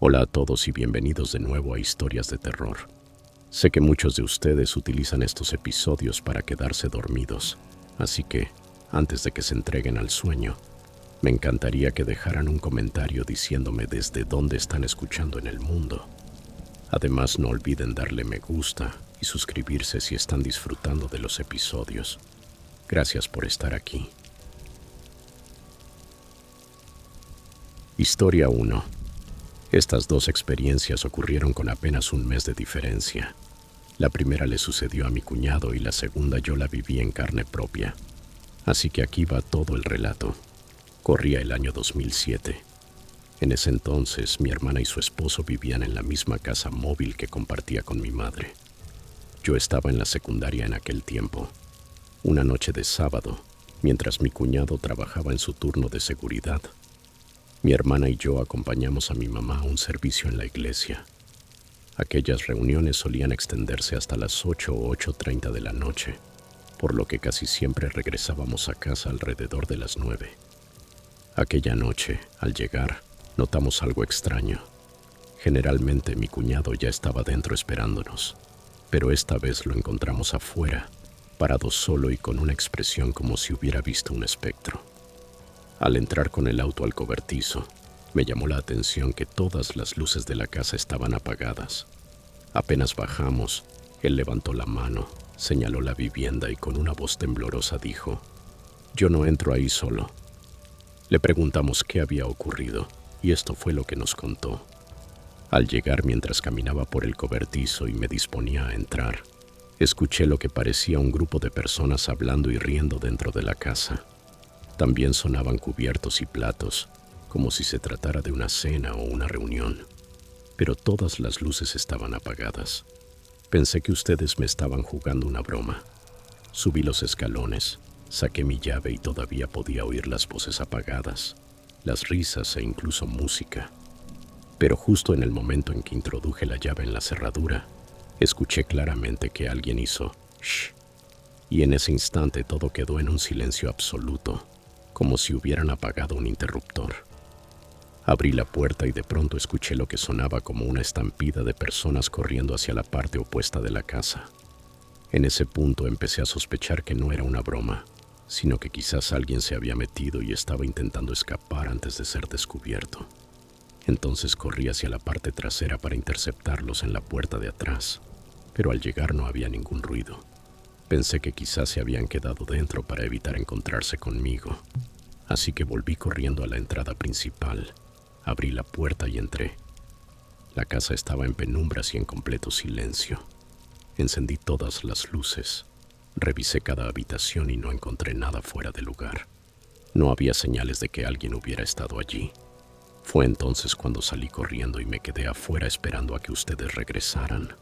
Hola a todos y bienvenidos de nuevo a Historias de Terror. Sé que muchos de ustedes utilizan estos episodios para quedarse dormidos, así que, antes de que se entreguen al sueño, me encantaría que dejaran un comentario diciéndome desde dónde están escuchando en el mundo. Además, no olviden darle me gusta y suscribirse si están disfrutando de los episodios. Gracias por estar aquí. Historia 1. Estas dos experiencias ocurrieron con apenas un mes de diferencia. La primera le sucedió a mi cuñado y la segunda yo la viví en carne propia. Así que aquí va todo el relato. Corría el año 2007. En ese entonces, mi hermana y su esposo vivían en la misma casa móvil que compartía con mi madre. Yo estaba en la secundaria en aquel tiempo. Una noche de sábado, mientras mi cuñado trabajaba en su turno de seguridad, mi hermana y yo acompañamos a mi mamá a un servicio en la iglesia. Aquellas reuniones solían extenderse hasta las 8 o 8:30 de la noche, por lo que casi siempre regresábamos a casa alrededor de las 9. Aquella noche, al llegar, notamos algo extraño. Generalmente mi cuñado ya estaba dentro esperándonos, pero esta vez lo encontramos afuera, parado solo y con una expresión como si hubiera visto un espectro. Al entrar con el auto al cobertizo, me llamó la atención que todas las luces de la casa estaban apagadas. Apenas bajamos, él levantó la mano, señaló la vivienda y con una voz temblorosa dijo: «Yo no entro ahí solo». Le preguntamos qué había ocurrido, y esto fue lo que nos contó. Al llegar, mientras caminaba por el cobertizo y me disponía a entrar, escuché lo que parecía un grupo de personas hablando y riendo dentro de la casa. También sonaban cubiertos y platos, como si se tratara de una cena o una reunión, pero todas las luces estaban apagadas. Pensé que ustedes me estaban jugando una broma. Subí los escalones, saqué mi llave y todavía podía oír las voces apagadas, las risas e incluso música. Pero justo en el momento en que introduje la llave en la cerradura, escuché claramente que alguien hizo «shh», y en ese instante todo quedó en un silencio absoluto, como si hubieran apagado un interruptor. Abrí la puerta y de pronto escuché lo que sonaba como una estampida de personas corriendo hacia la parte opuesta de la casa. En ese punto empecé a sospechar que no era una broma, sino que quizás alguien se había metido y estaba intentando escapar antes de ser descubierto. Entonces corrí hacia la parte trasera para interceptarlos en la puerta de atrás, pero al llegar no había ningún ruido. Pensé que quizás se habían quedado dentro para evitar encontrarse conmigo, así que volví corriendo a la entrada principal. Abrí la puerta y entré. La casa estaba en penumbras y en completo silencio. Encendí todas las luces, revisé cada habitación y no encontré nada fuera de lugar. No había señales de que alguien hubiera estado allí. Fue entonces cuando salí corriendo y me quedé afuera esperando a que ustedes regresaran.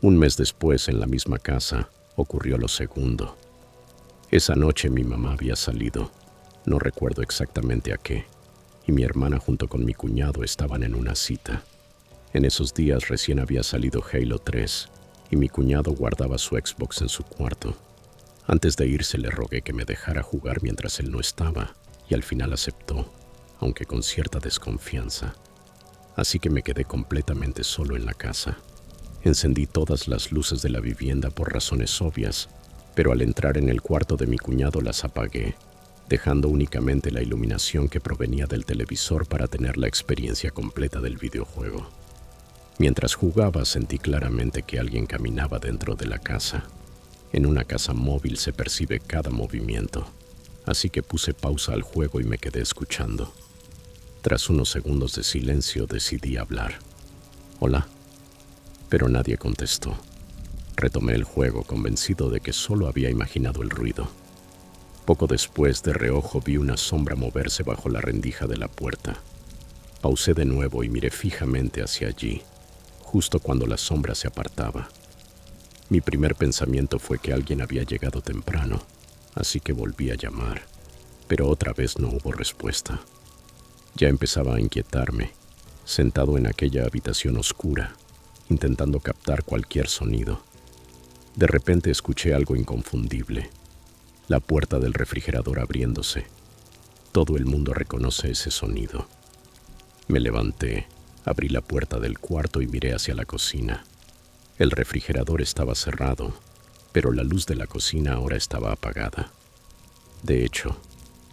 Un mes después, en la misma casa, ocurrió lo segundo. Esa noche mi mamá había salido, no recuerdo exactamente a qué, y mi hermana junto con mi cuñado estaban en una cita. En esos días recién había salido Halo 3 y mi cuñado guardaba su Xbox en su cuarto. Antes de irse le rogué que me dejara jugar mientras él no estaba, y al final aceptó, aunque con cierta desconfianza. Así que me quedé completamente solo en la casa. Encendí todas las luces de la vivienda por razones obvias, pero al entrar en el cuarto de mi cuñado las apagué, dejando únicamente la iluminación que provenía del televisor para tener la experiencia completa del videojuego. Mientras jugaba sentí claramente que alguien caminaba dentro de la casa. En una casa móvil se percibe cada movimiento, así que puse pausa al juego y me quedé escuchando. Tras unos segundos de silencio decidí hablar. «Hola», pero nadie contestó. Retomé el juego convencido de que solo había imaginado el ruido. Poco después, de reojo, vi una sombra moverse bajo la rendija de la puerta. Pausé de nuevo y miré fijamente hacia allí, justo cuando la sombra se apartaba. Mi primer pensamiento fue que alguien había llegado temprano, así que volví a llamar, pero otra vez no hubo respuesta. Ya empezaba a inquietarme, sentado en aquella habitación oscura, intentando captar cualquier sonido. De repente escuché algo inconfundible: la puerta del refrigerador abriéndose. Todo el mundo reconoce ese sonido. Me levanté, Abrí la puerta del cuarto y miré hacia la cocina. El refrigerador estaba cerrado, pero la luz de la cocina ahora estaba apagada. De hecho,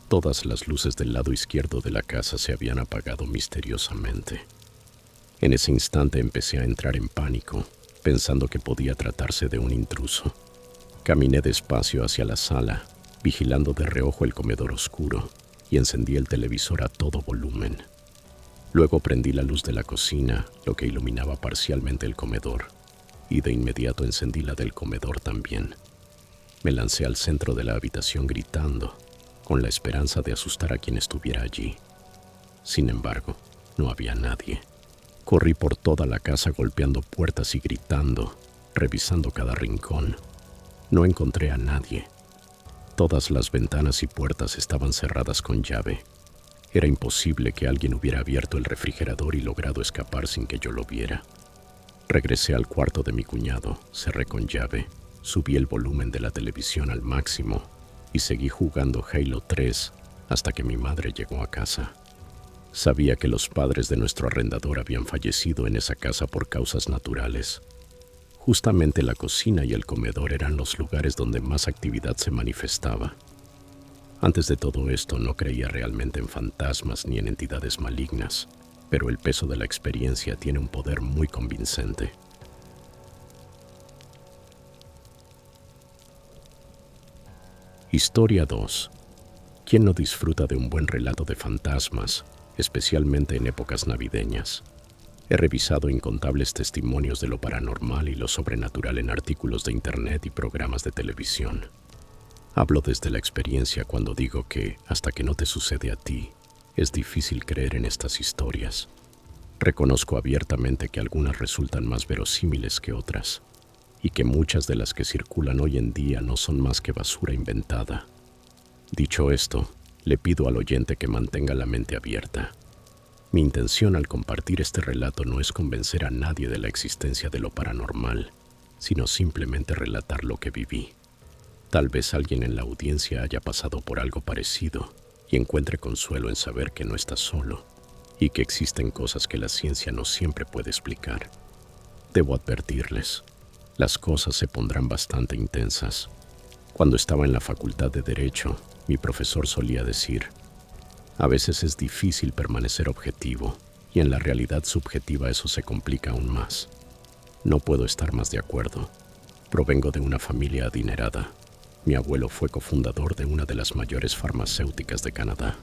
todas las luces del lado izquierdo de la casa se habían apagado misteriosamente. En ese instante empecé a entrar en pánico, pensando que podía tratarse de un intruso. Caminé despacio hacia la sala, vigilando de reojo el comedor oscuro, y encendí el televisor a todo volumen. Luego prendí la luz de la cocina, lo que iluminaba parcialmente el comedor, y de inmediato encendí la del comedor también. Me lancé al centro de la habitación gritando, con la esperanza de asustar a quien estuviera allí. Sin embargo, no había nadie. Corrí por toda la casa golpeando puertas y gritando, revisando cada rincón. No encontré a nadie. Todas las ventanas y puertas estaban cerradas con llave. Era imposible que alguien hubiera abierto el refrigerador y logrado escapar sin que yo lo viera. Regresé al cuarto de mi cuñado, cerré con llave, subí el volumen de la televisión al máximo y seguí jugando Halo 3 hasta que mi madre llegó a casa. Sabía que los padres de nuestro arrendador habían fallecido en esa casa por causas naturales. Justamente la cocina y el comedor eran los lugares donde más actividad se manifestaba. Antes de todo esto no creía realmente en fantasmas ni en entidades malignas, pero el peso de la experiencia tiene un poder muy convincente. Historia 2. ¿Quién no disfruta de un buen relato de fantasmas, especialmente en épocas navideñas? He revisado incontables testimonios de lo paranormal y lo sobrenatural en artículos de internet y programas de televisión. Hablo desde la experiencia cuando digo que, hasta que no te sucede a ti, es difícil creer en estas historias. Reconozco abiertamente que algunas resultan más verosímiles que otras, y que muchas de las que circulan hoy en día no son más que basura inventada. Dicho esto, le pido al oyente que mantenga la mente abierta. Mi intención al compartir este relato no es convencer a nadie de la existencia de lo paranormal, sino simplemente relatar lo que viví. Tal vez alguien en la audiencia haya pasado por algo parecido y encuentre consuelo en saber que no está solo y que existen cosas que la ciencia no siempre puede explicar. Debo advertirles, las cosas se pondrán bastante intensas. Cuando estaba en la Facultad de Derecho, mi profesor solía decir: a veces es difícil permanecer objetivo, y en la realidad subjetiva eso se complica aún más. No puedo estar más de acuerdo. Provengo de una familia adinerada. Mi abuelo fue cofundador de una de las mayores farmacéuticas de Canadá.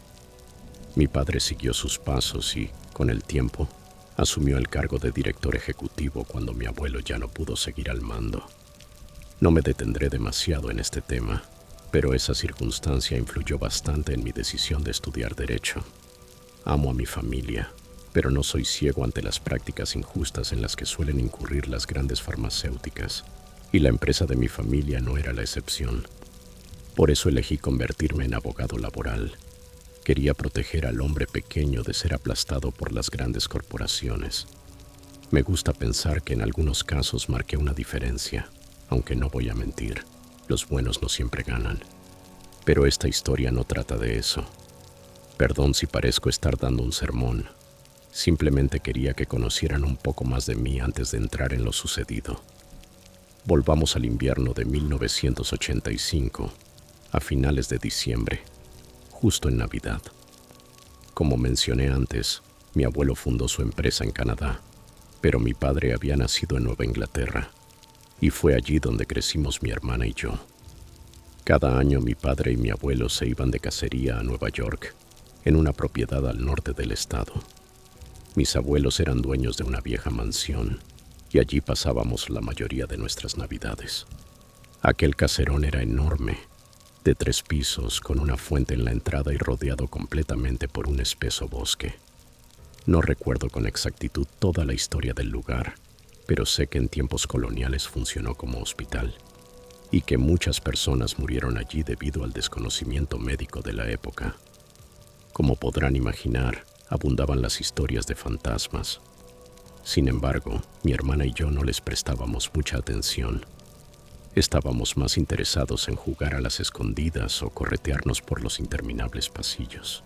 Mi padre siguió sus pasos y, con el tiempo, asumió el cargo de director ejecutivo cuando mi abuelo ya no pudo seguir al mando. No me detendré demasiado en este tema, pero esa circunstancia influyó bastante en mi decisión de estudiar Derecho. Amo a mi familia, pero no soy ciego ante las prácticas injustas en las que suelen incurrir las grandes farmacéuticas, y la empresa de mi familia no era la excepción. Por eso elegí convertirme en abogado laboral. Quería proteger al hombre pequeño de ser aplastado por las grandes corporaciones. Me gusta pensar que en algunos casos marqué una diferencia, aunque no voy a mentir, los buenos no siempre ganan. Pero esta historia no trata de eso. Perdón si parezco estar dando un sermón. Simplemente quería que conocieran un poco más de mí antes de entrar en lo sucedido. Volvamos al invierno de 1985, a finales de diciembre, justo en Navidad. Como mencioné antes, mi abuelo fundó su empresa en Canadá, pero mi padre había nacido en Nueva Inglaterra, y fue allí donde crecimos mi hermana y yo. Cada año mi padre y mi abuelo se iban de cacería a Nueva York, en una propiedad al norte del estado. Mis abuelos eran dueños de una vieja mansión, y allí pasábamos la mayoría de nuestras navidades. Aquel caserón era enorme, de 3 pisos, con una fuente en la entrada y rodeado completamente por un espeso bosque. No recuerdo con exactitud toda la historia del lugar, pero sé que en tiempos coloniales funcionó como hospital, y que muchas personas murieron allí debido al desconocimiento médico de la época. Como podrán imaginar, abundaban las historias de fantasmas. Sin embargo, mi hermana y yo no les prestábamos mucha atención. Estábamos más interesados en jugar a las escondidas o corretearnos por los interminables pasillos.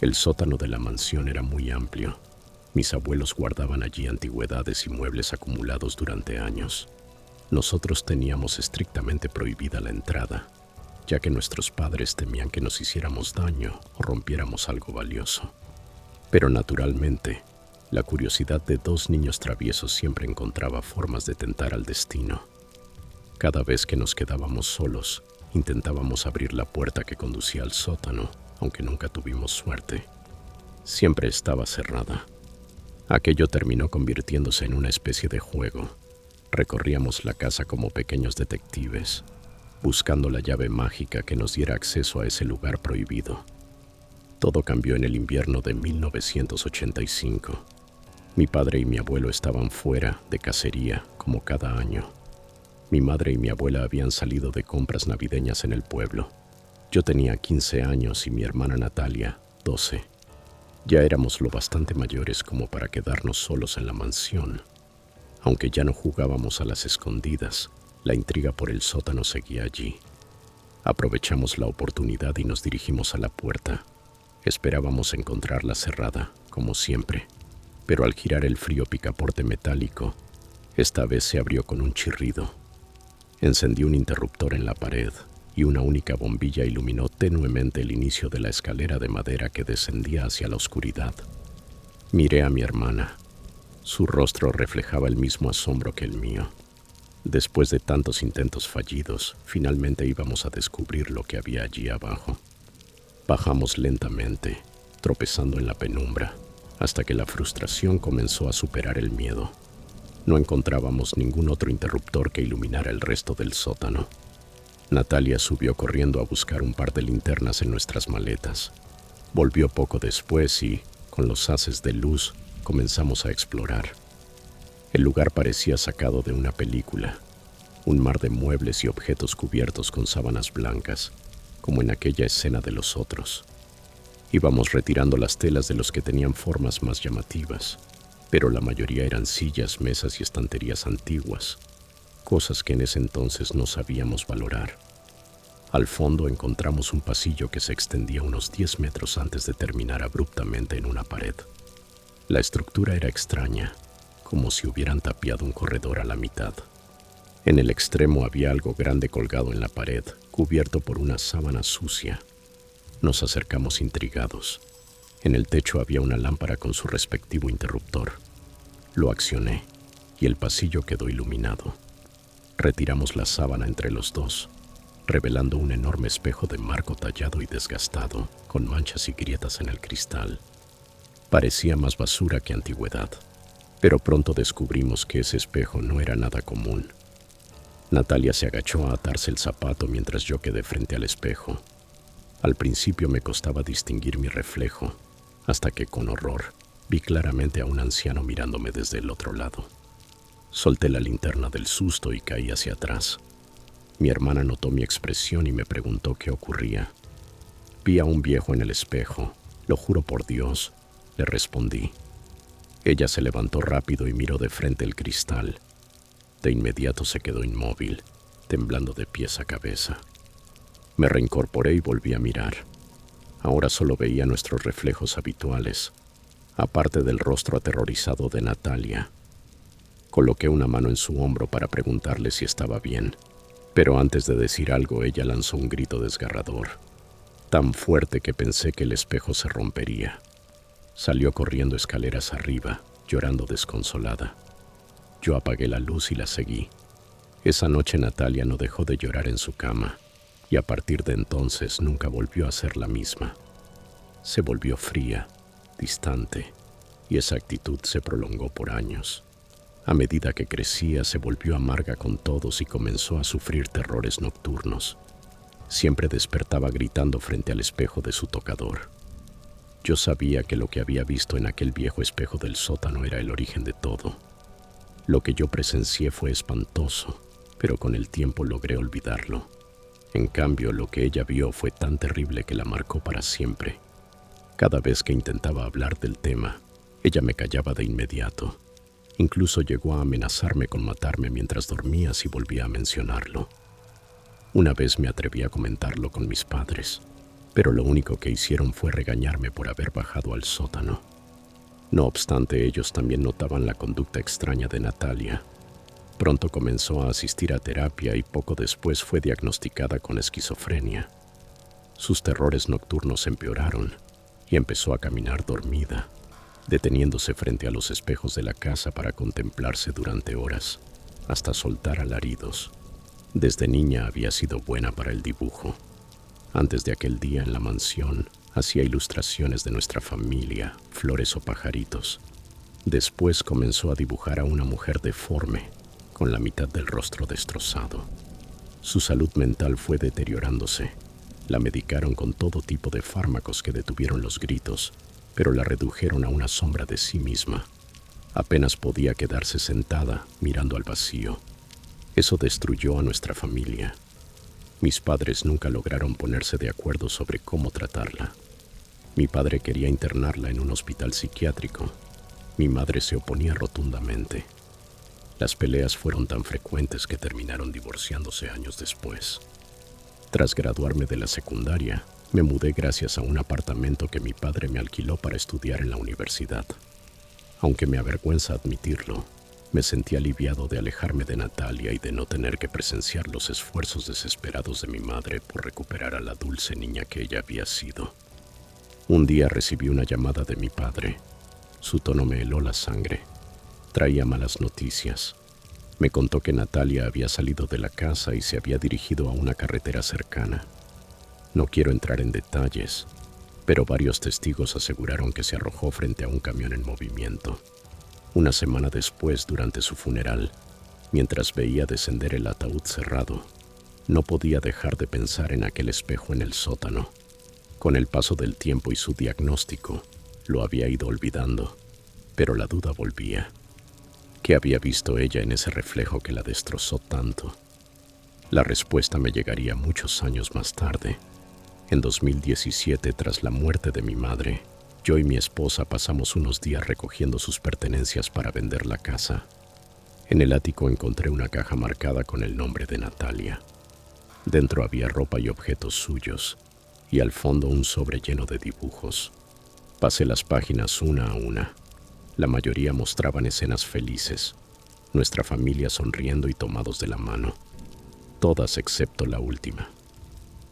El sótano de la mansión era muy amplio, Mis abuelos guardaban allí antigüedades y muebles acumulados durante años. Nosotros teníamos estrictamente prohibida la entrada, ya que nuestros padres temían que nos hiciéramos daño o rompiéramos algo valioso. Pero naturalmente, la curiosidad de dos niños traviesos siempre encontraba formas de tentar al destino. Cada vez que nos quedábamos solos, intentábamos abrir la puerta que conducía al sótano, aunque nunca tuvimos suerte. Siempre estaba cerrada. Aquello terminó convirtiéndose en una especie de juego. Recorríamos la casa como pequeños detectives, buscando la llave mágica que nos diera acceso a ese lugar prohibido. Todo cambió en el invierno de 1985. Mi padre y mi abuelo estaban fuera de cacería, como cada año. Mi madre y mi abuela habían salido de compras navideñas en el pueblo. Yo tenía 15 años y mi hermana Natalia, 12. Ya éramos lo bastante mayores como para quedarnos solos en la mansión. Aunque ya no jugábamos a las escondidas, la intriga por el sótano seguía allí. Aprovechamos la oportunidad y nos dirigimos a la puerta. Esperábamos encontrarla cerrada, como siempre, pero al girar el frío picaporte metálico, esta vez se abrió con un chirrido. Encendí un interruptor en la pared y una única bombilla iluminó tenuemente el inicio de la escalera de madera que descendía hacia la oscuridad. Miré a mi hermana. Su rostro reflejaba el mismo asombro que el mío. Después de tantos intentos fallidos, finalmente íbamos a descubrir lo que había allí abajo. Bajamos lentamente, tropezando en la penumbra, hasta que la frustración comenzó a superar el miedo. No encontrábamos ningún otro interruptor que iluminara el resto del sótano. Natalia subió corriendo a buscar un par de linternas en nuestras maletas. Volvió poco después y, con los haces de luz, comenzamos a explorar. El lugar parecía sacado de una película. Un mar de muebles y objetos cubiertos con sábanas blancas, como en aquella escena de Los Otros. Íbamos retirando las telas de los que tenían formas más llamativas, pero la mayoría eran sillas, mesas y estanterías antiguas, cosas que en ese entonces no sabíamos valorar. Al fondo encontramos un pasillo que se extendía unos 10 metros antes de terminar abruptamente en una pared. La estructura era extraña, como si hubieran tapiado un corredor a la mitad. En el extremo había algo grande colgado en la pared, cubierto por una sábana sucia. Nos acercamos intrigados. En el techo había una lámpara con su respectivo interruptor. Lo accioné y el pasillo quedó iluminado. Retiramos la sábana entre los dos, revelando un enorme espejo de marco tallado y desgastado, con manchas y grietas en el cristal. Parecía más basura que antigüedad, pero pronto descubrimos que ese espejo no era nada común. Natalia se agachó a atarse el zapato mientras yo quedé frente al espejo. Al principio me costaba distinguir mi reflejo, hasta que con horror vi claramente a un anciano mirándome desde el otro lado. Solté la linterna del susto y caí hacia atrás. Mi hermana notó mi expresión y me preguntó qué ocurría. Vi a un viejo en el espejo, lo juro por Dios, le respondí. Ella se levantó rápido y miró de frente el cristal. De inmediato se quedó inmóvil, temblando de pies a cabeza. Me reincorporé y volví a mirar. Ahora solo veía nuestros reflejos habituales, aparte del rostro aterrorizado de Natalia. Coloqué una mano en su hombro para preguntarle si estaba bien, pero antes de decir algo ella lanzó un grito desgarrador, tan fuerte que pensé que el espejo se rompería. Salió corriendo escaleras arriba, llorando desconsolada. Yo apagué la luz y la seguí. Esa noche Natalia no dejó de llorar en su cama, y a partir de entonces nunca volvió a ser la misma. Se volvió fría, distante, y esa actitud se prolongó por años. A medida que crecía, se volvió amarga con todos y comenzó a sufrir terrores nocturnos. Siempre despertaba gritando frente al espejo de su tocador. Yo sabía que lo que había visto en aquel viejo espejo del sótano era el origen de todo. Lo que yo presencié fue espantoso, pero con el tiempo logré olvidarlo. En cambio, lo que ella vio fue tan terrible que la marcó para siempre. Cada vez que intentaba hablar del tema, ella me callaba de inmediato. Incluso llegó a amenazarme con matarme mientras dormía si volvía a mencionarlo. Una vez me atreví a comentarlo con mis padres, pero lo único que hicieron fue regañarme por haber bajado al sótano. No obstante, ellos también notaban la conducta extraña de Natalia. Pronto comenzó a asistir a terapia y poco después fue diagnosticada con esquizofrenia. Sus terrores nocturnos empeoraron y empezó a caminar dormida, deteniéndose frente a los espejos de la casa para contemplarse durante horas, hasta soltar alaridos. Desde niña había sido buena para el dibujo. Antes de aquel día en la mansión, hacía ilustraciones de nuestra familia, flores o pajaritos. Después comenzó a dibujar a una mujer deforme, con la mitad del rostro destrozado. Su salud mental fue deteriorándose. La medicaron con todo tipo de fármacos que detuvieron los gritos, pero la redujeron a una sombra de sí misma. Apenas podía quedarse sentada, mirando al vacío. Eso destruyó a nuestra familia. Mis padres nunca lograron ponerse de acuerdo sobre cómo tratarla. Mi padre quería internarla en un hospital psiquiátrico. Mi madre se oponía rotundamente. Las peleas fueron tan frecuentes que terminaron divorciándose años después. Tras graduarme de la secundaria, me mudé gracias a un apartamento que mi padre me alquiló para estudiar en la universidad. Aunque me avergüenza admitirlo, me sentí aliviado de alejarme de Natalia y de no tener que presenciar los esfuerzos desesperados de mi madre por recuperar a la dulce niña que ella había sido. Un día recibí una llamada de mi padre. Su tono me heló la sangre. Traía malas noticias. Me contó que Natalia había salido de la casa y se había dirigido a una carretera cercana. No quiero entrar en detalles, pero varios testigos aseguraron que se arrojó frente a un camión en movimiento. Una semana después, durante su funeral, mientras veía descender el ataúd cerrado, no podía dejar de pensar en aquel espejo en el sótano. Con el paso del tiempo y su diagnóstico, lo había ido olvidando, pero la duda volvía. ¿Qué había visto ella en ese reflejo que la destrozó tanto? La respuesta me llegaría muchos años más tarde. En 2017, tras la muerte de mi madre, yo y mi esposa pasamos unos días recogiendo sus pertenencias para vender la casa. En el ático encontré una caja marcada con el nombre de Natalia. Dentro había ropa y objetos suyos, y al fondo un sobre lleno de dibujos. Pasé las páginas una a una. La mayoría mostraban escenas felices, nuestra familia sonriendo y tomados de la mano, todas excepto la última.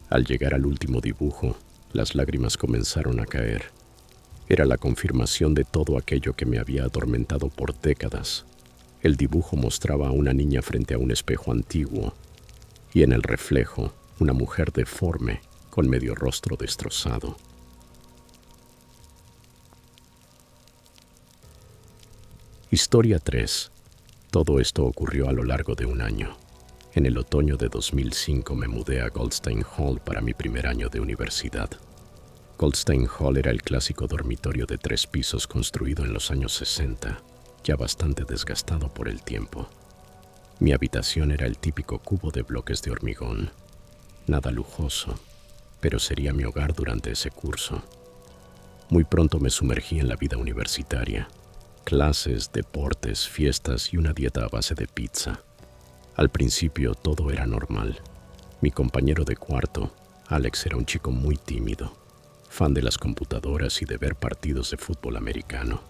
Al llegar al último dibujo, las lágrimas comenzaron a caer. Era la confirmación de todo aquello que me había atormentado por décadas. El dibujo mostraba a una niña frente a un espejo antiguo, y en el reflejo, una mujer deforme, con medio rostro destrozado. Historia 3. Todo esto ocurrió a lo largo de un año. En el otoño de 2005 me mudé a Goldstein Hall para mi primer año de universidad. Goldstein Hall era el clásico dormitorio de 3 pisos construido en los años 60, ya bastante desgastado por el tiempo. Mi habitación era el típico cubo de bloques de hormigón. Nada lujoso, pero sería mi hogar durante ese curso. Muy pronto me sumergí en la vida universitaria. Clases, deportes, fiestas y una dieta a base de pizza. Al principio todo era normal. Mi compañero de cuarto, Alex, era un chico muy tímido, fan de las computadoras y de ver partidos de fútbol americano.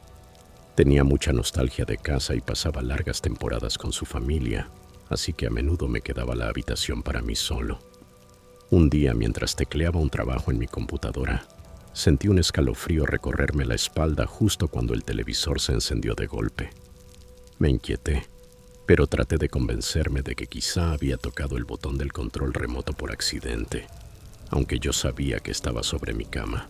Tenía mucha nostalgia de casa y pasaba largas temporadas con su familia, así que a menudo me quedaba la habitación para mí solo. Un día, mientras tecleaba un trabajo en mi computadora, sentí un escalofrío recorrerme la espalda justo cuando el televisor se encendió de golpe. Me inquieté, pero traté de convencerme de que quizá había tocado el botón del control remoto por accidente, aunque yo sabía que estaba sobre mi cama.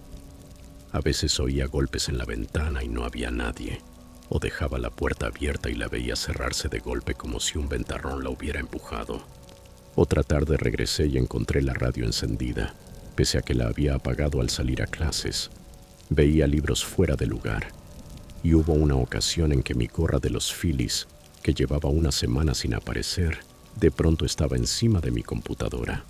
A veces oía golpes en la ventana y no había nadie, o dejaba la puerta abierta y la veía cerrarse de golpe como si un ventarrón la hubiera empujado. Otra tarde regresé y encontré la radio encendida, pese a que la había apagado al salir a clases. Veía libros fuera de lugar, y hubo una ocasión en que mi gorra de los Phillies, que llevaba una semana sin aparecer, de pronto estaba encima de mi computadora.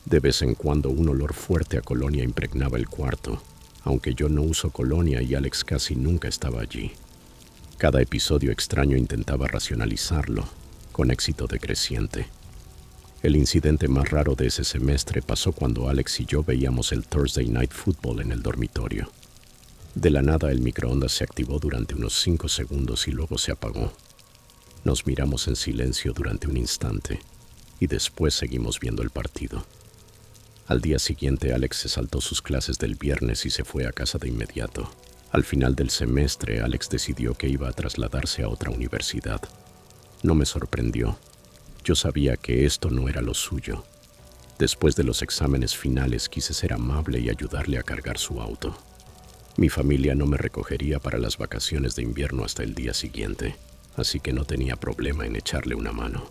De vez en cuando un olor fuerte a colonia impregnaba el cuarto, aunque yo no uso colonia y Alex casi nunca estaba allí. Cada episodio extraño intentaba racionalizarlo, con éxito decreciente. El incidente más raro de ese semestre pasó cuando Alex y yo veíamos el Thursday Night Football en el dormitorio. De la nada el microondas se activó durante unos 5 segundos y luego se apagó. Nos miramos en silencio durante un instante y después seguimos viendo el partido. Al día siguiente Alex se saltó sus clases del viernes y se fue a casa de inmediato. Al final del semestre Alex decidió que iba a trasladarse a otra universidad. No me sorprendió. Yo sabía que esto no era lo suyo. Después de los exámenes finales quise ser amable y ayudarle a cargar su auto. Mi familia no me recogería para las vacaciones de invierno hasta el día siguiente, así que no tenía problema en echarle una mano.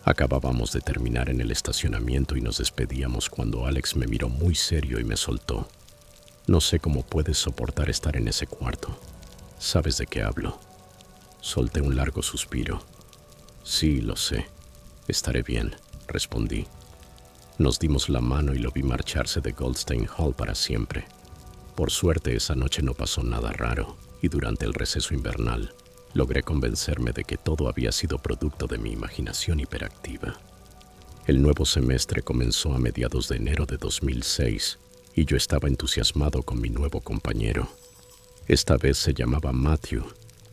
Acabábamos de terminar en el estacionamiento y nos despedíamos cuando Alex me miró muy serio y me soltó. No sé cómo puedes soportar estar en ese cuarto. ¿Sabes de qué hablo? Solté un largo suspiro. Sí, lo sé. Estaré bien, respondí. Nos dimos la mano y lo vi marcharse de Goldstein Hall para siempre. Por suerte esa noche no pasó nada raro y durante el receso invernal logré convencerme de que todo había sido producto de mi imaginación hiperactiva. El nuevo semestre comenzó a mediados de enero de 2006 y yo estaba entusiasmado con mi nuevo compañero. Esta vez se llamaba Matthew.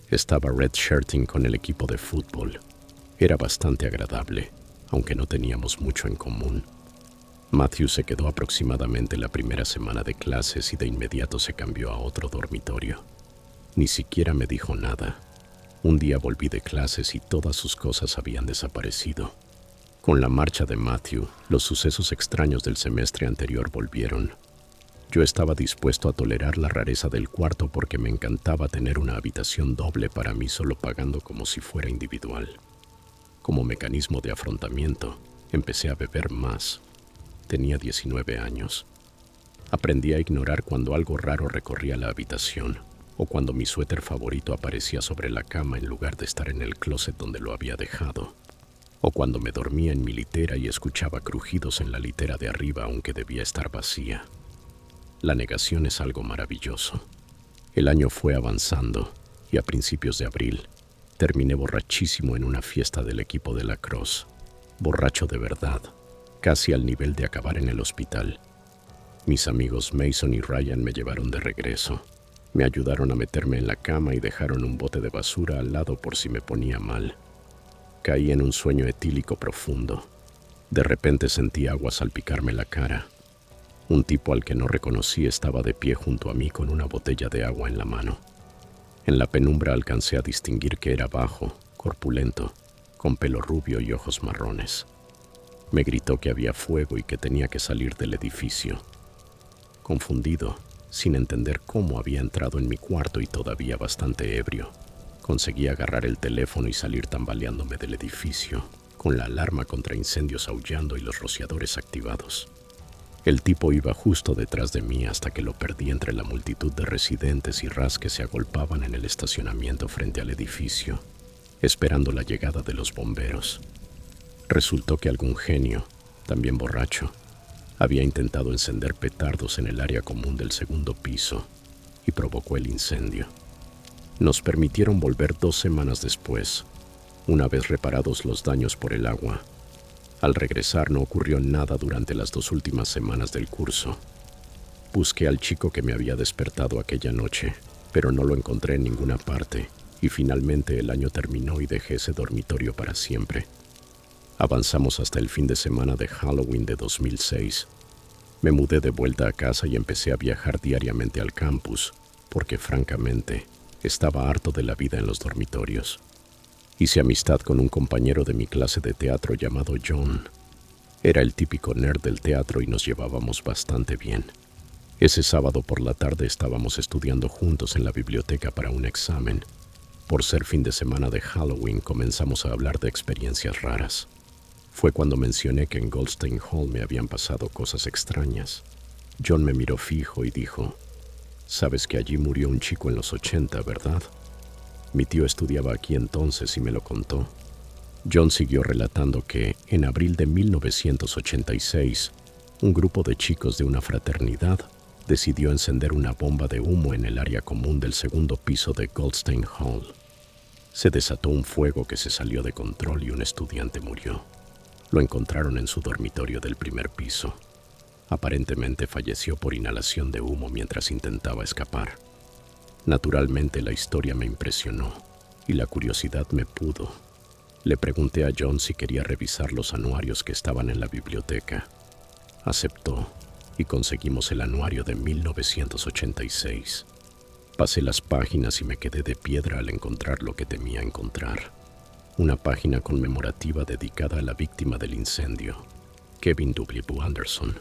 Estaba redshirting con el equipo de fútbol. Era bastante agradable, aunque no teníamos mucho en común. Matthew se quedó aproximadamente la primera semana de clases y de inmediato se cambió a otro dormitorio. Ni siquiera me dijo nada. Un día volví de clases y todas sus cosas habían desaparecido. Con la marcha de Matthew, los sucesos extraños del semestre anterior volvieron. Yo estaba dispuesto a tolerar la rareza del cuarto porque me encantaba tener una habitación doble para mí solo pagando como si fuera individual. Como mecanismo de afrontamiento, empecé a beber más. Tenía 19 años. Aprendí a ignorar cuando algo raro recorría la habitación o cuando mi suéter favorito aparecía sobre la cama en lugar de estar en el closet donde lo había dejado, o cuando me dormía en mi litera y escuchaba crujidos en la litera de arriba aunque debía estar vacía. La negación es algo maravilloso. El año fue avanzando y a principios de abril terminé borrachísimo en una fiesta del equipo de lacrosse. Borracho de verdad, casi al nivel de acabar en el hospital. Mis amigos Mason y Ryan me llevaron de regreso. Me ayudaron a meterme en la cama y dejaron un bote de basura al lado por si me ponía mal. Caí en un sueño etílico profundo. De repente sentí agua salpicarme la cara. Un tipo al que no reconocí estaba de pie junto a mí con una botella de agua en la mano. En la penumbra alcancé a distinguir que era bajo, corpulento, con pelo rubio y ojos marrones. Me gritó que había fuego y que tenía que salir del edificio. Confundido, sin entender cómo había entrado en mi cuarto y todavía bastante ebrio, conseguí agarrar el teléfono y salir tambaleándome del edificio, con la alarma contra incendios aullando y los rociadores activados. El tipo iba justo detrás de mí hasta que lo perdí entre la multitud de residentes y ras que se agolpaban en el estacionamiento frente al edificio, esperando la llegada de los bomberos. Resultó que algún genio, también borracho, había intentado encender petardos en el área común del segundo piso y provocó el incendio. Nos permitieron volver 2 semanas después, una vez reparados los daños por el agua. Al regresar no ocurrió nada durante las 2 últimas semanas del curso. Busqué al chico que me había despertado aquella noche, pero no lo encontré en ninguna parte y finalmente el año terminó y dejé ese dormitorio para siempre. Avanzamos hasta el fin de semana de Halloween de 2006. Me mudé de vuelta a casa y empecé a viajar diariamente al campus, porque francamente estaba harto de la vida en los dormitorios. Hice amistad con un compañero de mi clase de teatro llamado John. Era el típico nerd del teatro y nos llevábamos bastante bien. Ese sábado por la tarde estábamos estudiando juntos en la biblioteca para un examen. Por ser fin de semana de Halloween comenzamos a hablar de experiencias raras. Fue cuando mencioné que en Goldstein Hall me habían pasado cosas extrañas. John me miró fijo y dijo, «Sabes que allí murió un chico en los 80, ¿verdad?» Mi tío estudiaba aquí entonces y me lo contó. John siguió relatando que, en abril de 1986, un grupo de chicos de una fraternidad decidió encender una bomba de humo en el área común del segundo piso de Goldstein Hall. Se desató un fuego que se salió de control y un estudiante murió. Lo encontraron en su dormitorio del primer piso. Aparentemente falleció por inhalación de humo mientras intentaba escapar. Naturalmente la historia me impresionó y la curiosidad me pudo. Le pregunté a John si quería revisar los anuarios que estaban en la biblioteca. Aceptó y conseguimos el anuario de 1986. Pasé las páginas y me quedé de piedra al encontrar lo que temía encontrar. Una página conmemorativa dedicada a la víctima del incendio, Kevin W. Anderson,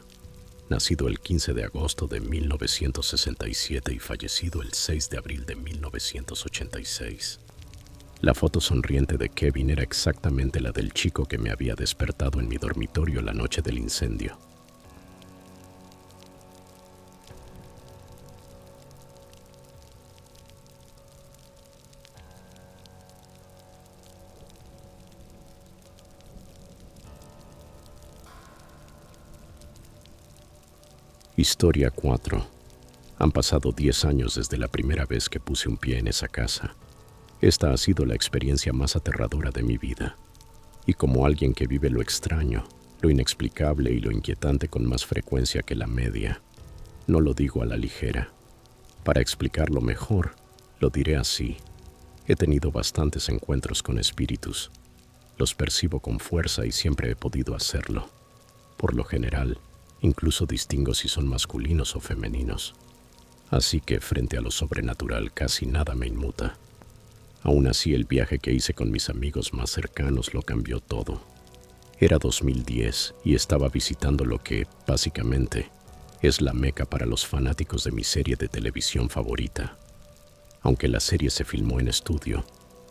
nacido el 15 de agosto de 1967 y fallecido el 6 de abril de 1986. La foto sonriente de Kevin era exactamente la del chico que me había despertado en mi dormitorio la noche del incendio. Historia 4. Han pasado 10 años desde la primera vez que puse un pie en esa casa. Esta ha sido la experiencia más aterradora de mi vida. Y como alguien que vive lo extraño, lo inexplicable y lo inquietante con más frecuencia que la media, no lo digo a la ligera. Para explicarlo mejor, lo diré así. He tenido bastantes encuentros con espíritus. Los percibo con fuerza y siempre he podido hacerlo. Por lo general, incluso distingo si son masculinos o femeninos. Así que frente a lo sobrenatural casi nada me inmuta. Aún así, el viaje que hice con mis amigos más cercanos lo cambió todo. Era 2010 y estaba visitando lo que, básicamente, es la meca para los fanáticos de mi serie de televisión favorita. Aunque la serie se filmó en estudio,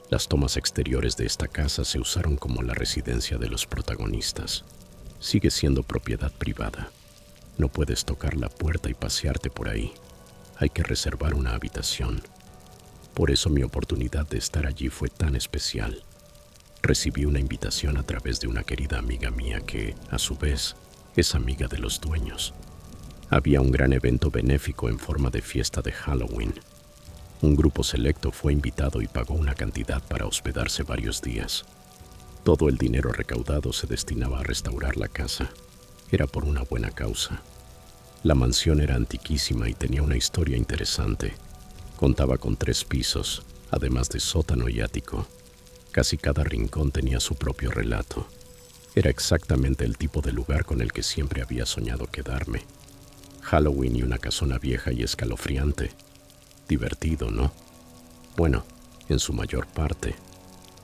las tomas exteriores de esta casa se usaron como la residencia de los protagonistas. Sigue siendo propiedad privada. No puedes tocar la puerta y pasearte por ahí. Hay que reservar una habitación. Por eso mi oportunidad de estar allí fue tan especial. Recibí una invitación a través de una querida amiga mía que, a su vez, es amiga de los dueños. Había un gran evento benéfico en forma de fiesta de Halloween. Un grupo selecto fue invitado y pagó una cantidad para hospedarse varios días. Todo el dinero recaudado se destinaba a restaurar la casa. Era por una buena causa. La mansión era antiquísima y tenía una historia interesante. Contaba con 3 pisos, además de sótano y ático. Casi cada rincón tenía su propio relato. Era exactamente el tipo de lugar con el que siempre había soñado quedarme. Halloween y una casona vieja y escalofriante. Divertido, ¿no? Bueno, en su mayor parte.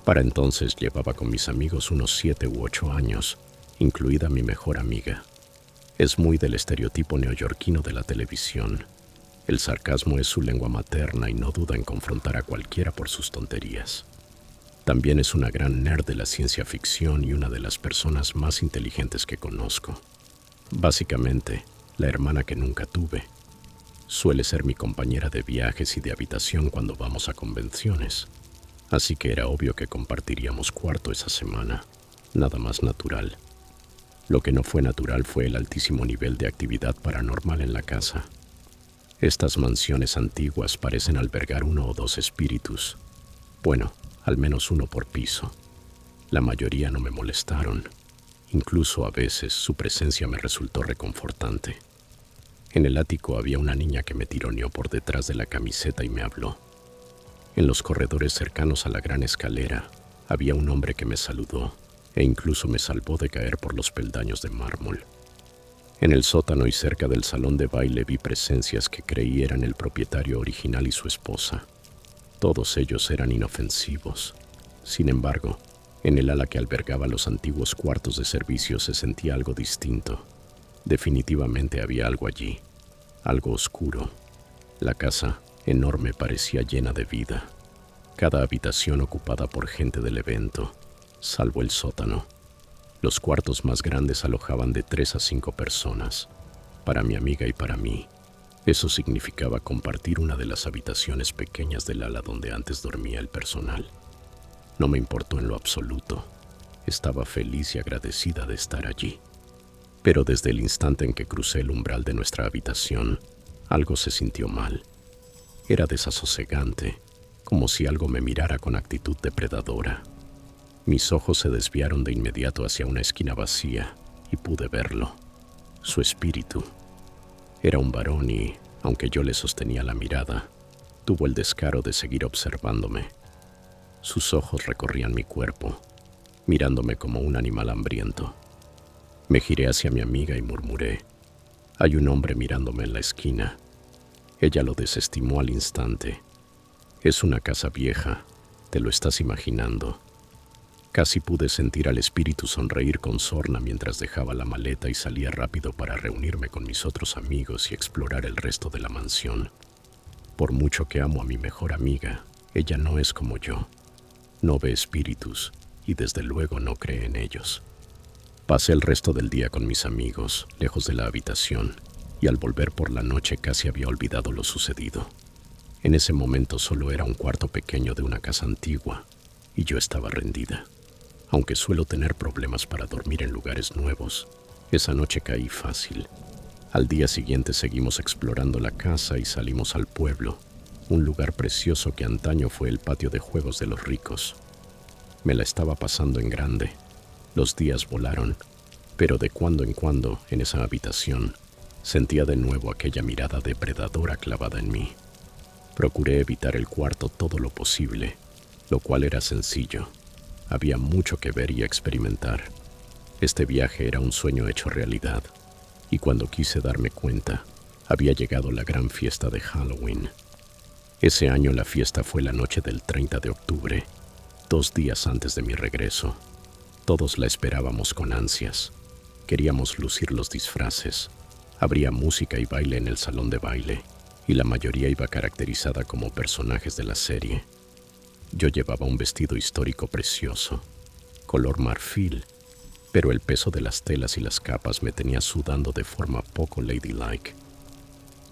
Para entonces llevaba con mis amigos unos 7 u 8 años, incluida mi mejor amiga. Es muy del estereotipo neoyorquino de la televisión. El sarcasmo es su lengua materna y no duda en confrontar a cualquiera por sus tonterías. También es una gran nerd de la ciencia ficción y una de las personas más inteligentes que conozco. Básicamente, la hermana que nunca tuve. Suele ser mi compañera de viajes y de habitación cuando vamos a convenciones. Así que era obvio que compartiríamos cuarto esa semana. Nada más natural. Lo que no fue natural fue el altísimo nivel de actividad paranormal en la casa. Estas mansiones antiguas parecen albergar 1 o 2 espíritus. Bueno, al menos 1 por piso. La mayoría no me molestaron. Incluso a veces su presencia me resultó reconfortante. En el ático había una niña que me tironeó por detrás de la camiseta y me habló. En los corredores cercanos a la gran escalera había un hombre que me saludó e incluso me salvó de caer por los peldaños de mármol. En el sótano y cerca del salón de baile vi presencias que creí eran el propietario original y su esposa. Todos ellos eran inofensivos. Sin embargo, en el ala que albergaba los antiguos cuartos de servicio se sentía algo distinto. Definitivamente había algo allí, algo oscuro. La casa, enorme, parecía llena de vida. Cada habitación ocupada por gente del evento, salvo el sótano. Los cuartos más grandes alojaban de 3 a 5 personas. Para mi amiga y para mí, eso significaba compartir una de las habitaciones pequeñas del ala donde antes dormía el personal. No me importó en lo absoluto. Estaba feliz y agradecida de estar allí. Pero desde el instante en que crucé el umbral de nuestra habitación, algo se sintió mal. Era desasosegante, como si algo me mirara con actitud depredadora. Mis ojos se desviaron de inmediato hacia una esquina vacía y pude verlo. Su espíritu. Era un varón y, aunque yo le sostenía la mirada, tuvo el descaro de seguir observándome. Sus ojos recorrían mi cuerpo, mirándome como un animal hambriento. Me giré hacia mi amiga y murmuré: «Hay un hombre mirándome en la esquina». Ella lo desestimó al instante. «Es una casa vieja, te lo estás imaginando». Casi pude sentir al espíritu sonreír con sorna mientras dejaba la maleta y salía rápido para reunirme con mis otros amigos y explorar el resto de la mansión. Por mucho que amo a mi mejor amiga, ella no es como yo. No ve espíritus y desde luego no cree en ellos. Pasé el resto del día con mis amigos, lejos de la habitación, y al volver por la noche casi había olvidado lo sucedido. En ese momento solo era un cuarto pequeño de una casa antigua, y yo estaba rendida. Aunque suelo tener problemas para dormir en lugares nuevos, esa noche caí fácil. Al día siguiente seguimos explorando la casa y salimos al pueblo, un lugar precioso que antaño fue el patio de juegos de los ricos. Me la estaba pasando en grande. Los días volaron, pero de cuando en cuando, en esa habitación, sentía de nuevo aquella mirada depredadora clavada en mí. Procuré evitar el cuarto todo lo posible, lo cual era sencillo. Había mucho que ver y experimentar. Este viaje era un sueño hecho realidad, y cuando quise darme cuenta, había llegado la gran fiesta de Halloween. Ese año la fiesta fue la noche del 30 de octubre, 2 días antes de mi regreso. Todos la esperábamos con ansias. Queríamos lucir los disfraces. Habría música y baile en el salón de baile, y la mayoría iba caracterizada como personajes de la serie. Yo llevaba un vestido histórico precioso, color marfil, pero el peso de las telas y las capas me tenía sudando de forma poco ladylike.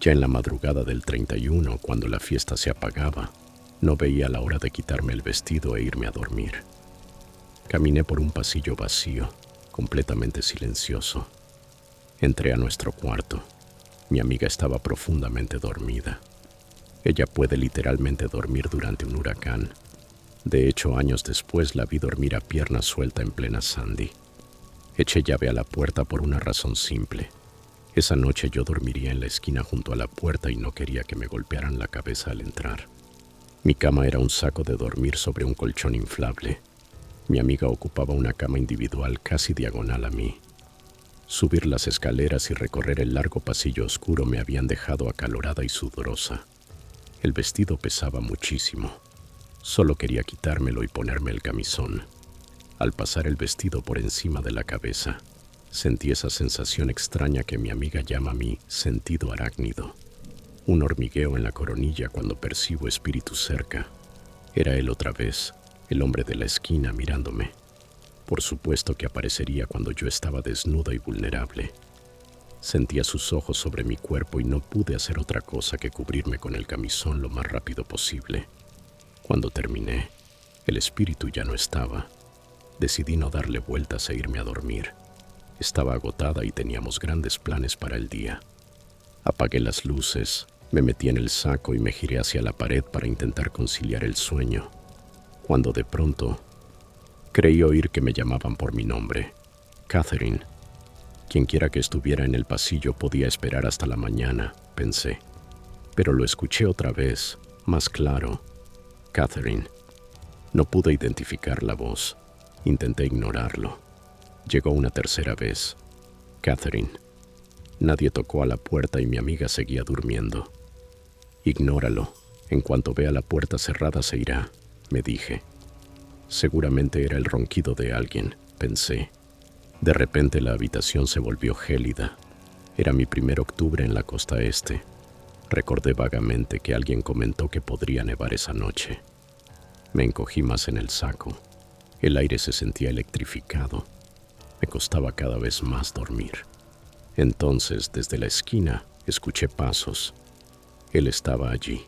Ya en la madrugada del 31, cuando la fiesta se apagaba, no veía la hora de quitarme el vestido e irme a dormir. Caminé por un pasillo vacío, completamente silencioso. Entré a nuestro cuarto. Mi amiga estaba profundamente dormida. Ella puede literalmente dormir durante un huracán. De hecho, años después la vi dormir a pierna suelta en plena Sandy. Eché llave a la puerta por una razón simple. Esa noche yo dormiría en la esquina junto a la puerta y no quería que me golpearan la cabeza al entrar. Mi cama era un saco de dormir sobre un colchón inflable. Mi amiga ocupaba una cama individual casi diagonal a mí. Subir las escaleras y recorrer el largo pasillo oscuro me habían dejado acalorada y sudorosa. El vestido pesaba muchísimo. Solo quería quitármelo y ponerme el camisón. Al pasar el vestido por encima de la cabeza, sentí esa sensación extraña que mi amiga llama mi sentido arácnido. Un hormigueo en la coronilla cuando percibo espíritus cerca. Era él otra vez, el hombre de la esquina mirándome. Por supuesto que aparecería cuando yo estaba desnuda y vulnerable. Sentía sus ojos sobre mi cuerpo y no pude hacer otra cosa que cubrirme con el camisón lo más rápido posible. Cuando terminé, el espíritu ya no estaba. Decidí no darle vueltas e irme a dormir. Estaba agotada y teníamos grandes planes para el día. Apagué las luces, me metí en el saco y me giré hacia la pared para intentar conciliar el sueño, cuando de pronto creí oír que me llamaban por mi nombre. Catherine. Quienquiera que estuviera en el pasillo podía esperar hasta la mañana, pensé. Pero lo escuché otra vez, más claro. Catherine. No pude identificar la voz. Intenté ignorarlo. Llegó una tercera vez. Catherine. Nadie tocó a la puerta y mi amiga seguía durmiendo. Ignóralo. En cuanto vea la puerta cerrada se irá, me dije. Seguramente era el ronquido de alguien, pensé. De repente la habitación se volvió gélida. Era mi primer octubre en la costa este. Recordé vagamente que alguien comentó que podría nevar esa noche. Me encogí más en el saco. El aire se sentía electrificado. Me costaba cada vez más dormir. Entonces, desde la esquina, escuché pasos. Él estaba allí.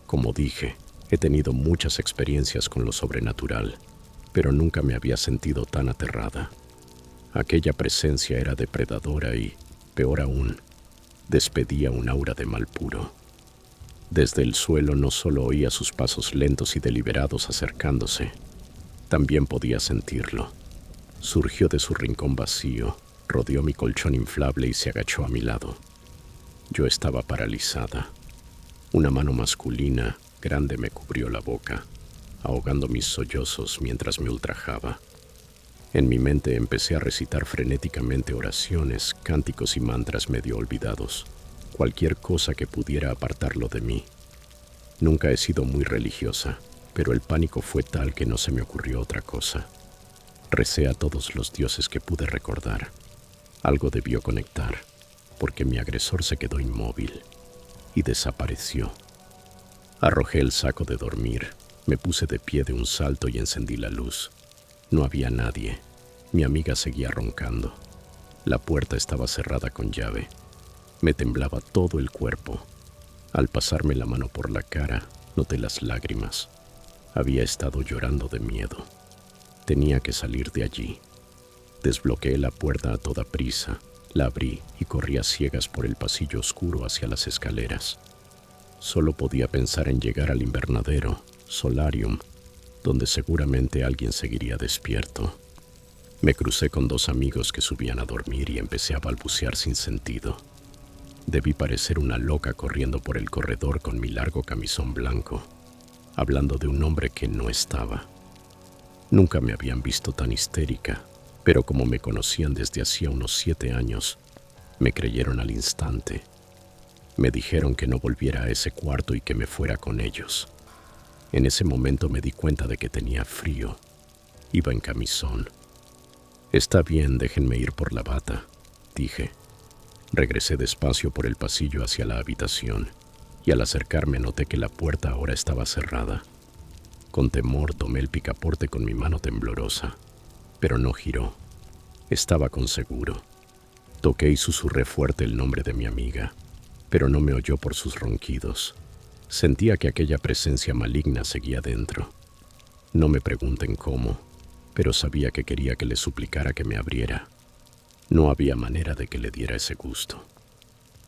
Como dije, he tenido muchas experiencias con lo sobrenatural, pero nunca me había sentido tan aterrada. Aquella presencia era depredadora y, peor aún, despedía un aura de mal puro. Desde el suelo no solo oía sus pasos lentos y deliberados acercándose, también podía sentirlo. Surgió de su rincón vacío, rodeó mi colchón inflable y se agachó a mi lado. Yo estaba paralizada. Una mano masculina grande me cubrió la boca, ahogando mis sollozos mientras me ultrajaba. En mi mente empecé a recitar frenéticamente oraciones, cánticos y mantras medio olvidados, cualquier cosa que pudiera apartarlo de mí. Nunca he sido muy religiosa, pero el pánico fue tal que no se me ocurrió otra cosa. Recé a todos los dioses que pude recordar. Algo debió conectar, porque mi agresor se quedó inmóvil y desapareció. Arrojé el saco de dormir, me puse de pie de un salto y encendí la luz. No había nadie. Mi amiga seguía roncando. La puerta estaba cerrada con llave. Me temblaba todo el cuerpo. Al pasarme la mano por la cara, noté las lágrimas. Había estado llorando de miedo. Tenía que salir de allí. Desbloqueé la puerta a toda prisa, la abrí y corrí a ciegas por el pasillo oscuro hacia las escaleras. Solo podía pensar en llegar al invernadero, Solarium, donde seguramente alguien seguiría despierto. Me crucé con dos amigos que subían a dormir y empecé a balbucear sin sentido. Debí parecer una loca corriendo por el corredor con mi largo camisón blanco, hablando de un hombre que no estaba. Nunca me habían visto tan histérica, pero como me conocían desde hacía unos 7 años, me creyeron al instante. Me dijeron que no volviera a ese cuarto y que me fuera con ellos. En ese momento me di cuenta de que tenía frío. Iba en camisón. Está bien, déjenme ir por la bata, dije. Regresé despacio por el pasillo hacia la habitación y al acercarme noté que la puerta ahora estaba cerrada. Con temor tomé el picaporte con mi mano temblorosa, pero no giró. Estaba con seguro. Toqué y susurré fuerte el nombre de mi amiga, pero no me oyó por sus ronquidos. Sentía que aquella presencia maligna seguía dentro. No me pregunten cómo, pero sabía que quería que le suplicara que me abriera. No había manera de que le diera ese gusto.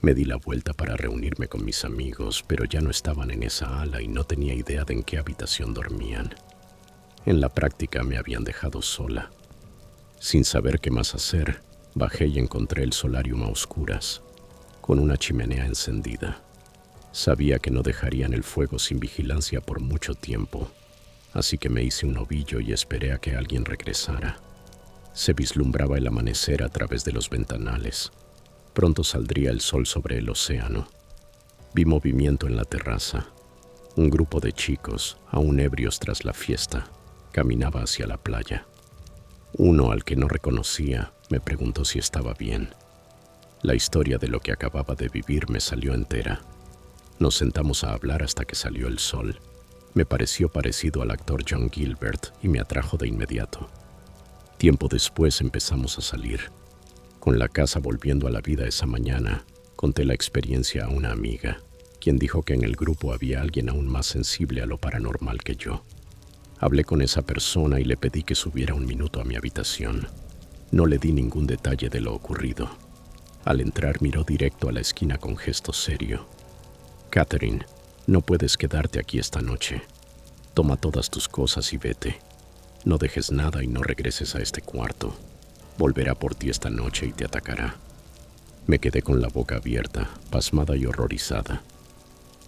Me di la vuelta para reunirme con mis amigos, pero ya no estaban en esa ala y no tenía idea de en qué habitación dormían. En la práctica me habían dejado sola. Sin saber qué más hacer, bajé y encontré el solarium a oscuras, con una chimenea encendida. Sabía que no dejarían el fuego sin vigilancia por mucho tiempo, así que me hice un ovillo y esperé a que alguien regresara. Se vislumbraba el amanecer a través de los ventanales. Pronto saldría el sol sobre el océano. Vi movimiento en la terraza. Un grupo de chicos, aún ebrios tras la fiesta, caminaba hacia la playa. Uno, al que no reconocía, me preguntó si estaba bien. La historia de lo que acababa de vivir me salió entera. Nos sentamos a hablar hasta que salió el sol. Me pareció parecido al actor John Gilbert y me atrajo de inmediato. Tiempo después empezamos a salir. Con la casa volviendo a la vida esa mañana, conté la experiencia a una amiga, quien dijo que en el grupo había alguien aún más sensible a lo paranormal que yo. Hablé con esa persona y le pedí que subiera un minuto a mi habitación. No le di ningún detalle de lo ocurrido. Al entrar miró directo a la esquina con gesto serio. «Catherine, no puedes quedarte aquí esta noche. Toma todas tus cosas y vete. No dejes nada y no regreses a este cuarto. Volverá por ti esta noche y te atacará». Me quedé con la boca abierta, pasmada y horrorizada.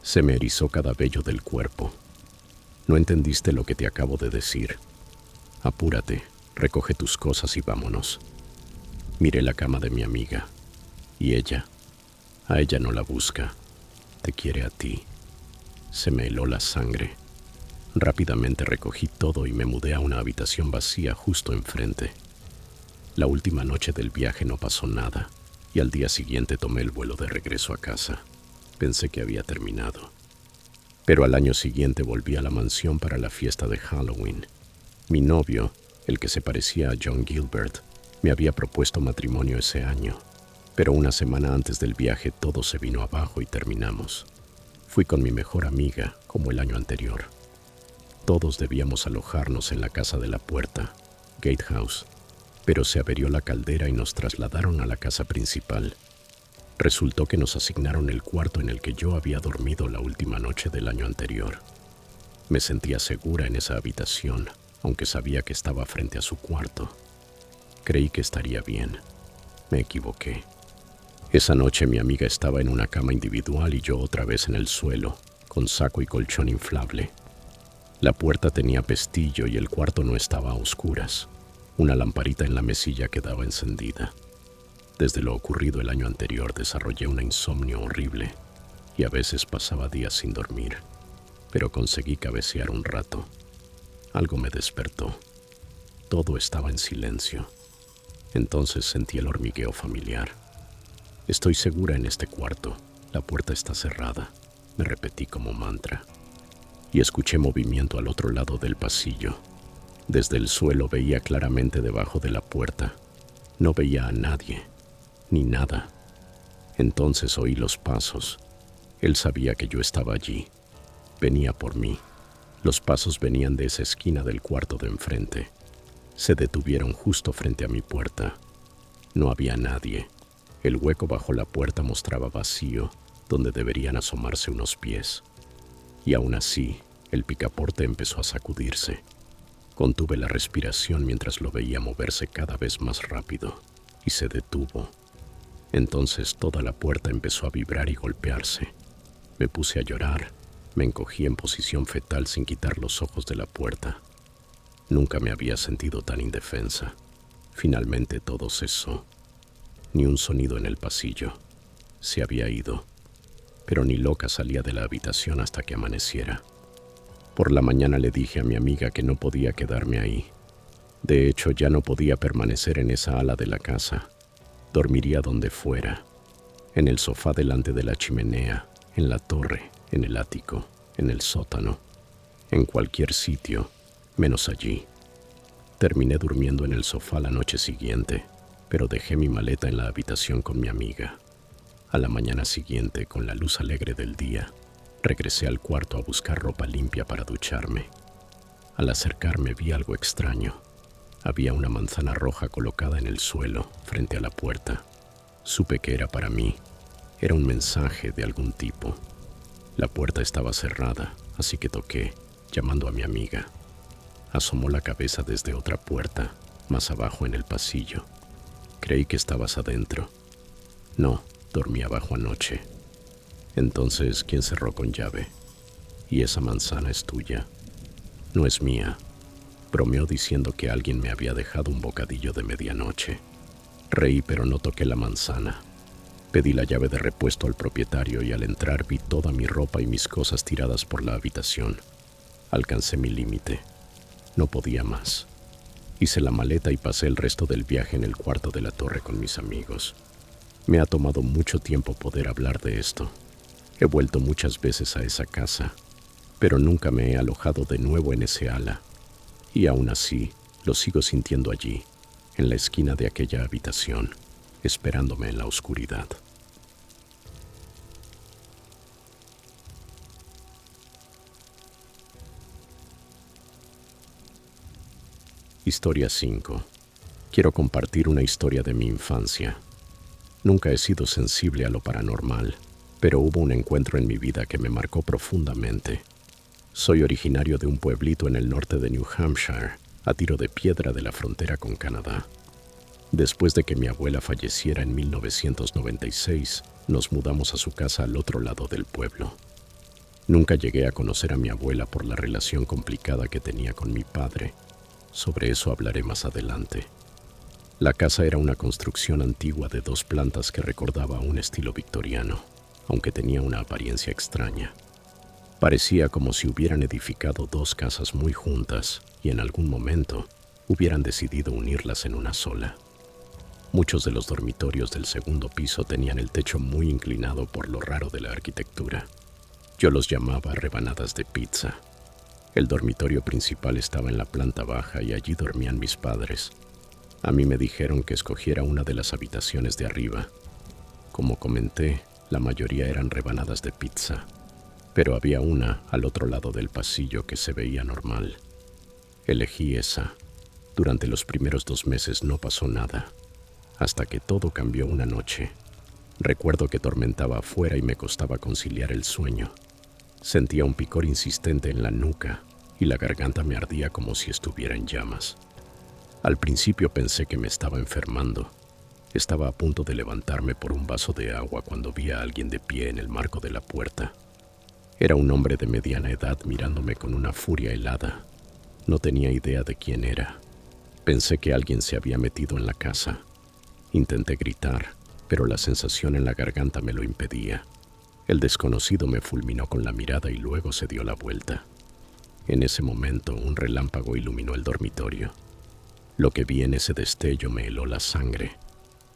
Se me erizó cada vello del cuerpo. «No entendiste lo que te acabo de decir. Apúrate, recoge tus cosas y vámonos». Miré la cama de mi amiga. ¿Y ella? A ella no la busca. Te quiere a ti. Se me heló la sangre. Rápidamente recogí todo y me mudé a una habitación vacía justo enfrente. La última noche del viaje no pasó nada, y al día siguiente tomé el vuelo de regreso a casa. Pensé que había terminado. Pero al año siguiente volví a la mansión para la fiesta de Halloween. Mi novio, el que se parecía a John Gilbert, me había propuesto matrimonio ese año, pero una semana antes del viaje todo se vino abajo y terminamos. Fui con mi mejor amiga, como el año anterior. Todos debíamos alojarnos en la casa de la puerta, Gatehouse, pero se averió la caldera y nos trasladaron a la casa principal. Resultó que nos asignaron el cuarto en el que yo había dormido la última noche del año anterior. Me sentía segura en esa habitación, aunque sabía que estaba frente a su cuarto. Creí que estaría bien. Me equivoqué. Esa noche mi amiga estaba en una cama individual y yo otra vez en el suelo, con saco y colchón inflable. La puerta tenía pestillo y el cuarto no estaba a oscuras. Una lamparita en la mesilla quedaba encendida. Desde lo ocurrido el año anterior desarrollé una insomnio horrible y a veces pasaba días sin dormir, pero conseguí cabecear un rato. Algo me despertó. Todo estaba en silencio. Entonces sentí el hormigueo familiar. Estoy segura en este cuarto. La puerta está cerrada, me repetí como mantra. Y escuché movimiento al otro lado del pasillo. Desde el suelo veía claramente debajo de la puerta. No veía a nadie, ni nada. Entonces oí los pasos. Él sabía que yo estaba allí. Venía por mí. Los pasos venían de esa esquina del cuarto de enfrente. Se detuvieron justo frente a mi puerta. No había nadie. El hueco bajo la puerta mostraba vacío, donde deberían asomarse unos pies. Y aún así, el picaporte empezó a sacudirse. Contuve la respiración mientras lo veía moverse cada vez más rápido, y se detuvo. Entonces toda la puerta empezó a vibrar y golpearse. Me puse a llorar. Me encogí en posición fetal sin quitar los ojos de la puerta. Nunca me había sentido tan indefensa. Finalmente todo cesó. Ni un sonido en el pasillo. Se había ido. Pero ni loca salía de la habitación hasta que amaneciera. Por la mañana le dije a mi amiga que no podía quedarme ahí. De hecho, ya no podía permanecer en esa ala de la casa. Dormiría donde fuera. En el sofá delante de la chimenea, en la torre, en el ático, en el sótano. En cualquier sitio, menos allí. Terminé durmiendo en el sofá la noche siguiente, pero dejé mi maleta en la habitación con mi amiga. A la mañana siguiente, con la luz alegre del día, regresé al cuarto a buscar ropa limpia para ducharme. Al acercarme vi algo extraño. Había una manzana roja colocada en el suelo, frente a la puerta. Supe que era para mí. Era un mensaje de algún tipo. La puerta estaba cerrada, así que toqué, llamando a mi amiga. Asomó la cabeza desde otra puerta, más abajo en el pasillo. Creí que estabas adentro. No, dormí abajo anoche. Entonces, ¿quién cerró con llave? ¿Y esa manzana es tuya? No es mía. Bromeó diciendo que alguien me había dejado un bocadillo de medianoche. Reí, pero no toqué la manzana. Pedí la llave de repuesto al propietario y al entrar vi toda mi ropa y mis cosas tiradas por la habitación. Alcancé mi límite. No podía más. Hice la maleta y pasé el resto del viaje en el cuarto de la torre con mis amigos. Me ha tomado mucho tiempo poder hablar de esto. He vuelto muchas veces a esa casa, pero nunca me he alojado de nuevo en ese ala. Y aún así, lo sigo sintiendo allí, en la esquina de aquella habitación, esperándome en la oscuridad. Historia 5. Quiero compartir una historia de mi infancia. Nunca he sido sensible a lo paranormal, pero hubo un encuentro en mi vida que me marcó profundamente. Soy originario de un pueblito en el norte de New Hampshire, a tiro de piedra de la frontera con Canadá. Después de que mi abuela falleciera en 1996, nos mudamos a su casa al otro lado del pueblo. Nunca llegué a conocer a mi abuela por la relación complicada que tenía con mi padre. Sobre eso hablaré más adelante. La casa era una construcción antigua de 2 plantas que recordaba un estilo victoriano, aunque tenía una apariencia extraña. Parecía como si hubieran edificado 2 casas muy juntas y en algún momento hubieran decidido unirlas en una sola. Muchos de los dormitorios del segundo piso tenían el techo muy inclinado por lo raro de la arquitectura. Yo los llamaba rebanadas de pizza. El dormitorio principal estaba en la planta baja y allí dormían mis padres. A mí me dijeron que escogiera una de las habitaciones de arriba. Como comenté, la mayoría eran rebanadas de pizza, pero había una al otro lado del pasillo que se veía normal. Elegí esa. Durante los primeros 2 meses no pasó nada, hasta que todo cambió una noche. Recuerdo que tormentaba afuera y me costaba conciliar el sueño. Sentía un picor insistente en la nuca y la garganta me ardía como si estuviera en llamas. Al principio pensé que me estaba enfermando. Estaba a punto de levantarme por un vaso de agua cuando vi a alguien de pie en el marco de la puerta. Era un hombre de mediana edad mirándome con una furia helada. No tenía idea de quién era. Pensé que alguien se había metido en la casa. Intenté gritar, pero la sensación en la garganta me lo impedía. El desconocido me fulminó con la mirada y luego se dio la vuelta. En ese momento, un relámpago iluminó el dormitorio. Lo que vi en ese destello me heló la sangre.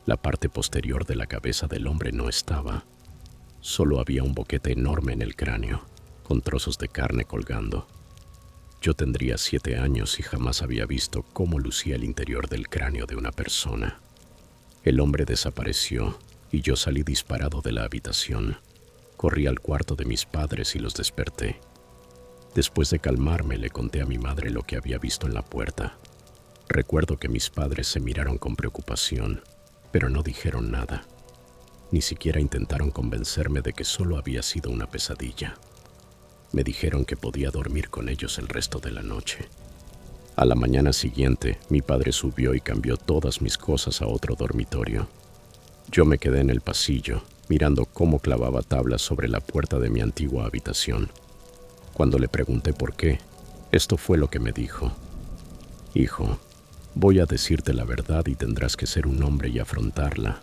La parte posterior de la cabeza del hombre no estaba. Solo había un boquete enorme en el cráneo, con trozos de carne colgando. Yo tendría 7 años y jamás había visto cómo lucía el interior del cráneo de una persona. El hombre desapareció y yo salí disparado de la habitación. Corrí al cuarto de mis padres y los desperté. Después de calmarme, le conté a mi madre lo que había visto en la puerta. Recuerdo que mis padres se miraron con preocupación, pero no dijeron nada. Ni siquiera intentaron convencerme de que solo había sido una pesadilla. Me dijeron que podía dormir con ellos el resto de la noche. A la mañana siguiente, mi padre subió y cambió todas mis cosas a otro dormitorio. Yo me quedé en el pasillo, mirando cómo clavaba tablas sobre la puerta de mi antigua habitación. Cuando le pregunté por qué, esto fue lo que me dijo. Hijo, voy a decirte la verdad y tendrás que ser un hombre y afrontarla.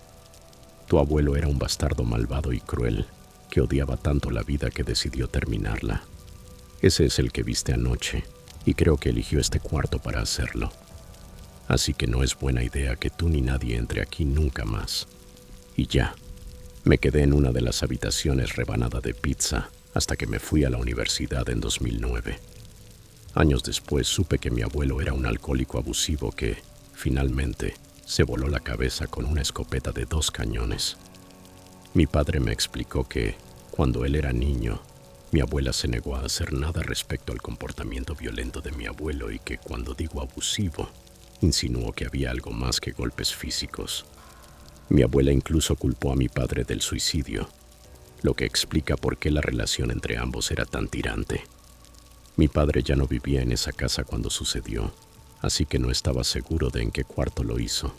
Tu abuelo era un bastardo malvado y cruel, que odiaba tanto la vida que decidió terminarla. Ese es el que viste anoche, y creo que eligió este cuarto para hacerlo. Así que no es buena idea que tú ni nadie entre aquí nunca más. Y ya, me quedé en una de las habitaciones rebanada de pizza hasta que me fui a la universidad en 2009. Años después supe que mi abuelo era un alcohólico abusivo que, finalmente, se voló la cabeza con una escopeta de 2 cañones. Mi padre me explicó que, cuando él era niño, mi abuela se negó a hacer nada respecto al comportamiento violento de mi abuelo y que cuando digo abusivo, insinuó que había algo más que golpes físicos. Mi abuela incluso culpó a mi padre del suicidio, lo que explica por qué la relación entre ambos era tan tirante. Mi padre ya no vivía en esa casa cuando sucedió, así que no estaba seguro de en qué cuarto lo hizo.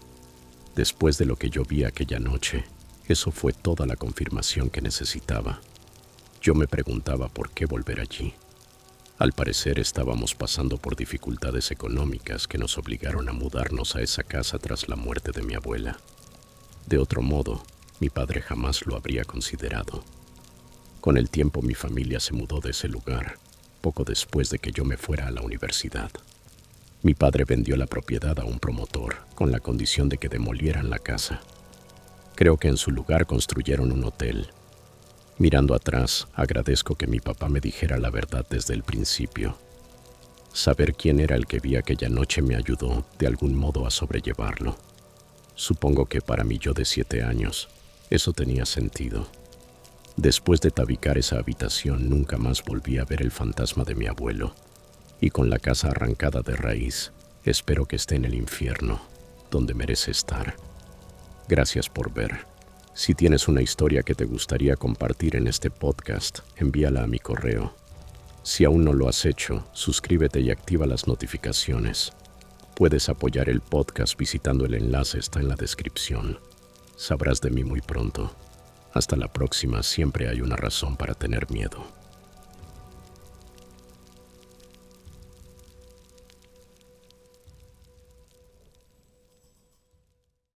Después de lo que yo vi aquella noche, eso fue toda la confirmación que necesitaba. Yo me preguntaba por qué volver allí. Al parecer estábamos pasando por dificultades económicas que nos obligaron a mudarnos a esa casa tras la muerte de mi abuela. De otro modo, mi padre jamás lo habría considerado. Con el tiempo mi familia se mudó de ese lugar, poco después de que yo me fuera a la universidad. Mi padre vendió la propiedad a un promotor con la condición de que demolieran la casa. Creo que en su lugar construyeron un hotel. Mirando atrás, agradezco que mi papá me dijera la verdad desde el principio. Saber quién era el que vi aquella noche me ayudó, de algún modo, a sobrellevarlo. Supongo que para mí, yo de 7 años, eso tenía sentido. Después de tabicar esa habitación, nunca más volví a ver el fantasma de mi abuelo. Y con la casa arrancada de raíz, espero que esté en el infierno, donde merece estar. Gracias por ver. Si tienes una historia que te gustaría compartir en este podcast, envíala a mi correo. Si aún no lo has hecho, suscríbete y activa las notificaciones. Puedes apoyar el podcast visitando el enlace, está en la descripción. Sabrás de mí muy pronto. Hasta la próxima, siempre hay una razón para tener miedo.